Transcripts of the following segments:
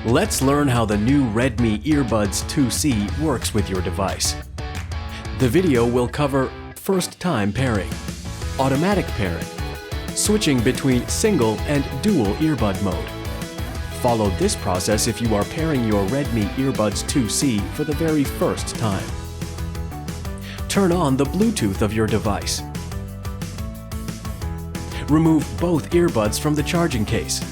Let's learn how the new Redmi Earbuds 2C works with your device. The video will cover first-time pairing, automatic pairing, switching between single and dual earbud mode. Follow this process if you are pairing your Redmi Earbuds 2C for the very first time. Turn on the Bluetooth of your device. Remove both earbuds from the charging case.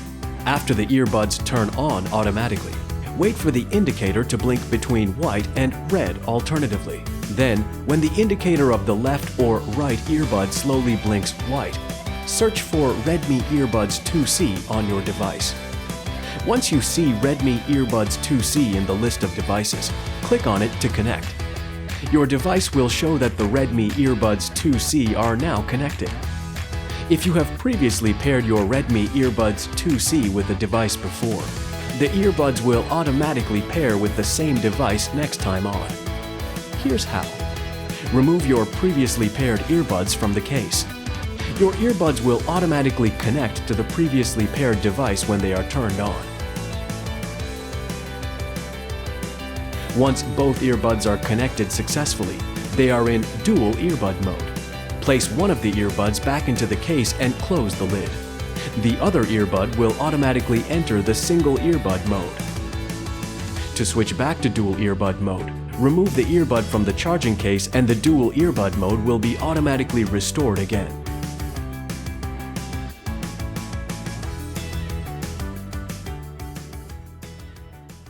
After the earbuds turn on automatically, wait for the indicator to blink between white and red alternatively. Then, when the indicator of the left or right earbud slowly blinks white, search for Redmi Earbuds 2C on your device. Once you see Redmi Earbuds 2C in the list of devices, click on it to connect. Your device will show that the Redmi Earbuds 2C are now connected. If you have previously paired your Redmi Earbuds 2C with a device before, the earbuds will automatically pair with the same device next time on. Here's how. Remove your previously paired earbuds from the case. Your earbuds will automatically connect to the previously paired device when they are turned on. Once both earbuds are connected successfully, they are in dual earbud mode. Place one of the earbuds back into the case and close the lid. The other earbud will automatically enter the single earbud mode. To switch back to dual earbud mode, remove the earbud from the charging case and the dual earbud mode will be automatically restored again.